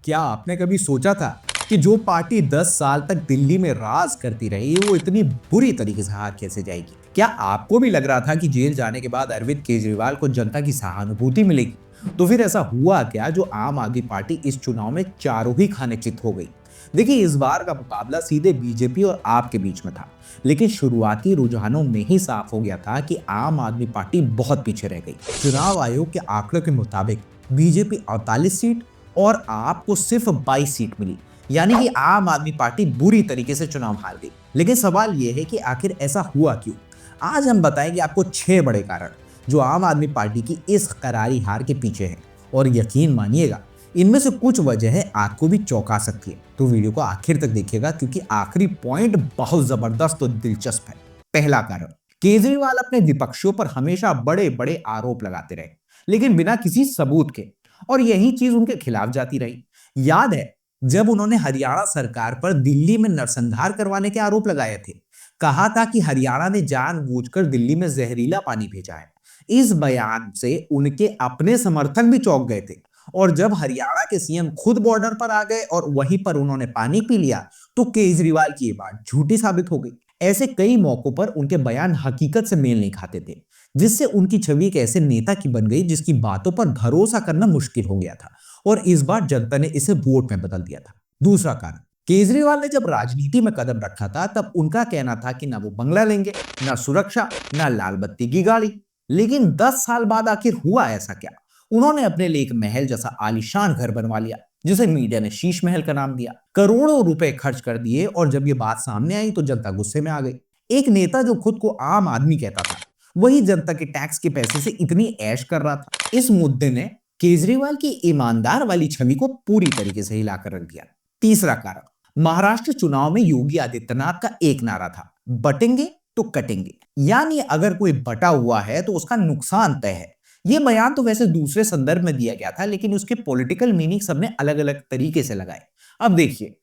क्या आपने कभी सोचा था कि जो पार्टी 10 साल तक दिल्ली में राज करती रही वो इतनी बुरी तरीके से हार कैसे जाएगी? क्या आपको भी लग रहा था कि जेल जाने के बाद अरविंद केजरीवाल को जनता की सहानुभूति मिलेगी? तो फिर ऐसा हुआ क्या जो आम आदमी पार्टी इस चुनाव में चारों ही खाने चित हो गई? देखिए, इस बार का मुकाबला सीधे बीजेपी और आप के बीच में था, लेकिन शुरुआती रुझानों में ही साफ हो गया था कि आम आदमी पार्टी बहुत पीछे रह गई। चुनाव आयोग के आंकड़ों के मुताबिक बीजेपी 48 सीट और आपको सिर्फ 22 सीट मिली, यानी कि आम आदमी पार्टी बुरी तरीके से चुनाव हार गई। लेकिन सवाल यह है कि आखिर ऐसा हुआ क्यों? आज हम बताएंगे आपको 6 बड़े कारण जो आम आदमी पार्टी की इस करारी हार के पीछे हैं। और यकीन मानिएगा, इनमें से कुछ वजहें आपको भी चौंका सकती है। तो वीडियो को आखिर तक देखिएगा, क्योंकि आखिरी पॉइंट बहुत जबरदस्त और दिलचस्प है। पहला कारण, केजरीवाल अपने विपक्षियों पर हमेशा बड़े बड़े आरोप लगाते रहे, लेकिन बिना किसी सबूत के, और यही चीज उनके खिलाफ जाती रही। याद है जब उन्होंने हरियाणा सरकार पर दिल्ली में नरसंहार करवाने के आरोप लगाए थे, कहा था कि हरियाणा ने जानबूझकर दिल्ली में जहरीला पानी भेजा है। इस बयान से उनके अपने समर्थक भी चौंक गए थे, और जब हरियाणा के सीएम खुद बॉर्डर पर आ गए और वहीं पर उन्होंने पानी पी लिया, तो केजरीवाल की ये बात झूठी साबित हो गई। ऐसे कई मौकों पर उनके बयान हकीकत से मेल नहीं खाते थे, जिससे उनकी छवि एक ऐसे नेता की बन गई जिसकी बातों पर भरोसा करना मुश्किल हो गया था। और इस बार जनता ने इसे वोट में बदल दिया था। दूसरा कारण, केजरीवाल ने जब राजनीति में कदम रखा था तब उनका कहना था कि ना वो बंगला लेंगे, ना सुरक्षा, ना लाल बत्ती की गाड़ी। लेकिन 10 साल बाद आखिर हुआ ऐसा क्या? उन्होंने अपने लिए एक महल जैसा आलीशान घर बनवा लिया, जिसे मीडिया ने शीश महल का नाम दिया। करोड़ों रुपए खर्च कर दिए, और जब ये बात सामने आई तो जनता गुस्से में आ गई। एक नेता जो खुद को आम आदमी कहता था, वही जनता के टैक्स के पैसे से इतनी ऐश कर रहा था। इस मुद्दे ने केजरीवाल की ईमानदार वाली छवि को पूरी तरीके से हिलाकर रख दिया। तीसरा कारण, महाराष्ट्र चुनाव में योगी आदित्यनाथ का एक नारा था, बटेंगे तो कटेंगे। यानी अगर कोई बटा हुआ है तो उसका नुकसान तय है। यह बयान तो वैसे दूसरे संदर्भ में दिया गया था, लेकिन उसके पॉलिटिकल मीनिंग सबने अलग अलग तरीके से लगाए। अब देखिए,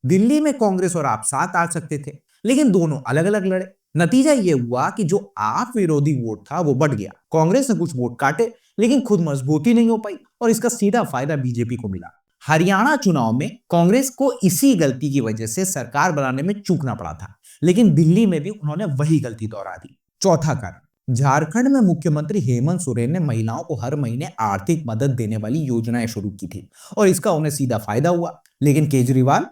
दिल्ली में कांग्रेस और आप साथ आ सकते थे, लेकिन दोनों अलग अलग लड़े। नतीजा यह हुआ कि जो आप विरोधी वोट था वो बढ़ गया। कांग्रेस ने कुछ वोट काटे, लेकिन खुद मजबूती नहीं हो पाई, और इसका सीधा फायदा बीजेपी को मिला। हरियाणा चुनाव में कांग्रेस को इसी गलती की वजह से सरकार बनाने में चूकना पड़ा था, लेकिन दिल्ली में भी उन्होंने वही गलती दोहरा दी। चौथा कारण, झारखंड में मुख्यमंत्री हेमंत सोरेन ने महिलाओं को हर महीने आर्थिक मदद देने वाली योजनाएं शुरू की थी, और इसका उन्हें सीधा फायदा हुआ। लेकिन केजरीवाल,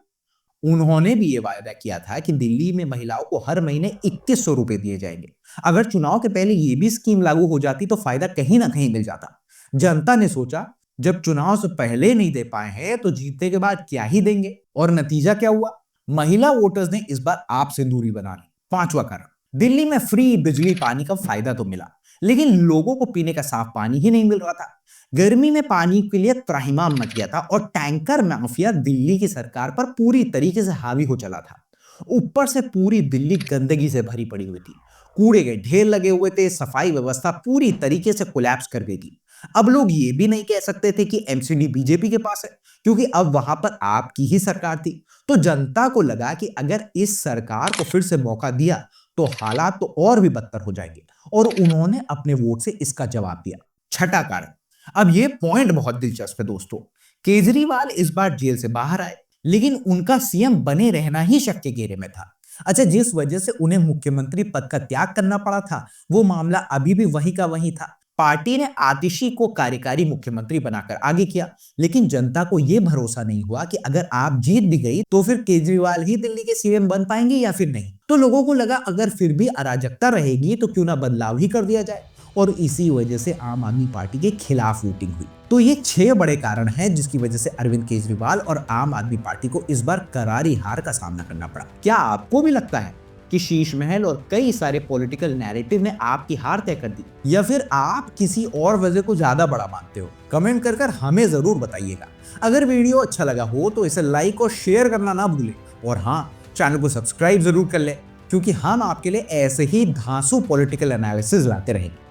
उन्होंने भी यह वायदा किया था कि दिल्ली में महिलाओं को हर महीने 2100 रुपए दिए जाएंगे। अगर चुनाव के पहले यह भी स्कीम लागू हो जाती तो फायदा कहीं ना कहीं मिल जाता। जनता ने सोचा, जब चुनाव से पहले नहीं दे पाए हैं तो जीतने के बाद क्या ही देंगे। और नतीजा क्या हुआ? महिला वोटर्स ने इस बार आपसे दूरी बना ली। पांचवा कारण, दिल्ली में फ्री बिजली पानी का फायदा तो मिला, लेकिन लोगों को पीने का साफ पानी ही नहीं मिल रहा था। गर्मी में पानी के लिए त्राहिमाम मच गया था, और टैंकर माफिया दिल्ली की सरकार पर पूरी तरीके से हावी हो चला था। ऊपर से पूरी दिल्ली गंदगी से भरी पड़ी हुई थी, कूड़े के ढेर लगे हुए थे, सफाई व्यवस्था पूरी तरीके से कोलैप्स कर गई थी। अब लोग ये भी नहीं कह सकते थे कि एमसीडी बीजेपी के पास है, क्योंकि अब वहां पर आपकी ही सरकार थी। तो जनता को लगा कि अगर इस सरकार को फिर से मौका दिया तो हालात तो और भी बदतर हो जाएंगे, और उन्होंने अपने वोट से इसका जवाब दिया। छठा कारण, अब ये पॉइंट बहुत दिलचस्प है दोस्तों। केजरीवाल इस बार जेल से बाहर आए, लेकिन उनका सीएम बने रहना ही शक के घेरे में था। अच्छा, जिस वजह से उन्हें मुख्यमंत्री पद का त्याग करना पड़ा था, वो मामला अभी भी वही का वही था। पार्टी ने आतिशी को कार्यकारी मुख्यमंत्री बनाकर आगे किया, लेकिन जनता को यह भरोसा नहीं हुआ कि अगर आप जीत भी गई तो फिर केजरीवाल ही दिल्ली के सीएम बन पाएंगे या फिर नहीं। तो लोगों को लगा अगर फिर भी अराजकता रहेगी तो क्यों ना बदलाव ही कर दिया जाए, और इसी वजह से आम आदमी पार्टी के खिलाफ वोटिंग हुई। तो ये 6 बड़े कारण हैं जिसकी वजह से अरविंद केजरीवाल और आम आदमी पार्टी को इस बार करारी हार का सामना करना पड़ा। क्या आपको भी लगता है कि शीश महल और कई सारे पॉलिटिकल नैरेटिव ने आपकी हार तय कर दी, या फिर आप किसी और वजह को ज्यादा बड़ा मानते हो? कमेंट कर हमें जरूर बताइएगा। अगर वीडियो अच्छा लगा हो तो इसे लाइक और शेयर करना ना भूलें, और हाँ, चैनल को सब्सक्राइब जरूर कर ले, क्योंकि हम आपके लिए ऐसे ही धांसू पॉलिटिकल एनालिसिस लाते रहेंगे।